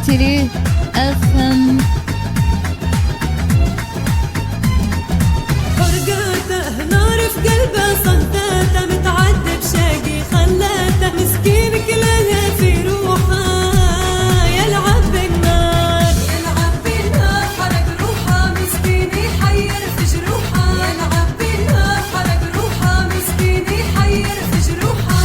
نبتلي أفهم فرقاته نار في قلبه صداته متعذب شاقي خلاته مسكين كلها في روحه يلعب بالنار يلعب بالنار حرق روحه مسكين يحير في جروحه يلعب بالنار حرق روحه مسكين يحير في جروحه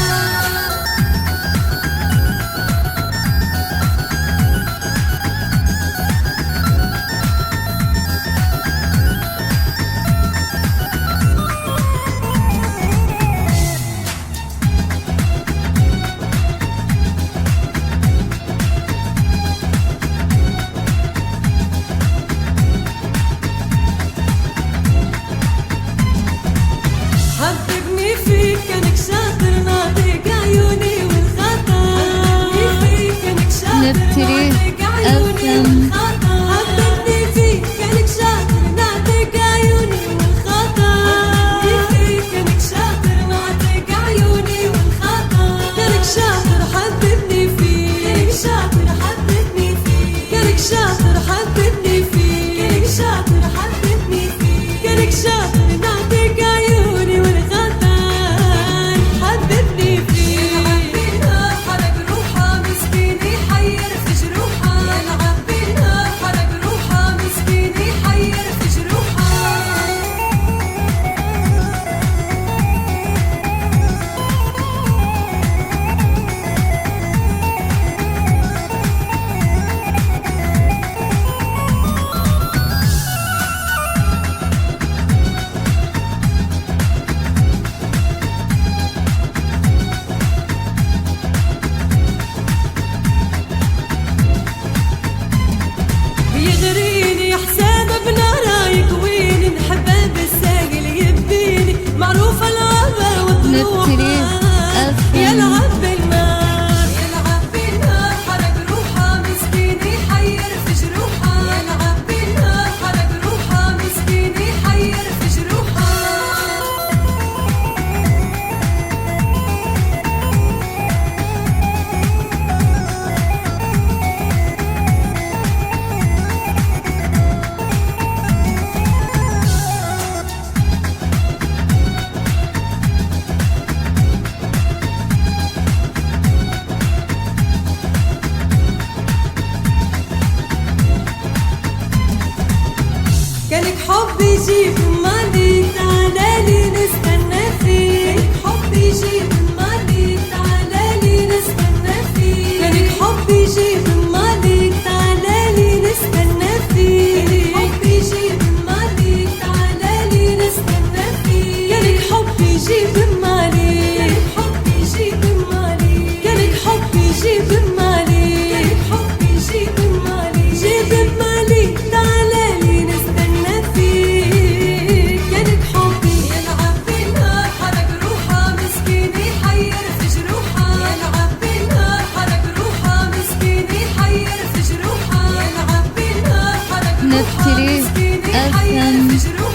حببني فيك كانك شاطر ناطق عيوني والخطا حببني فيك كانك شاطر ناطق عيوني والخطا حببني فيك كانك شاطر ناطق عيوني والخطا حببني فيك كانك شاطر ناطق عيوني والخطا كانك شاطر حببني فيك كانك شاطر حببني فيك كانك شاطر حببني فيك كانك شاطر حببني فيك كانك شاطر ناطق عيوني والخطا حببني فيك يلعب بالنار حرق روحه مسكين يحير في جروحه يلعب بالنار حرق روحه مسكين يحير في جروحه يغريني حساب بناره يكويني نحبه بالساقل يبيني معروفه العبه وطروحه نبتلي أفهم يلعب بالنار يلعب بالنار حرق روحه مسكين يحير في جروحه يلعب بالنار حرق روحه مسكين يحير في جروحه كانك حب يجيب مالي تعالالي نستنى فيك كانك حب يجيب مالي تعالالي نستنى فيك كانك حب يجيب مالي تعالالي نستنى فيك كانك حب يجيب مالي تعالالي نستنى فيك كانك حب يجيب مالي كانك حب يجيب مالي كانك حب يجيب مالي كانك حب يجيب مالي جيب مالي تعالالي نستنى فيك كانك حبي يلعب بالنار حرق روحه مسكين يحير في جروحه يلعب بالنار حرق روحه مسكين يحير في جروحه يلعب بالنار حرق روحه نبتلي مسكين يحير أفهم في جروحه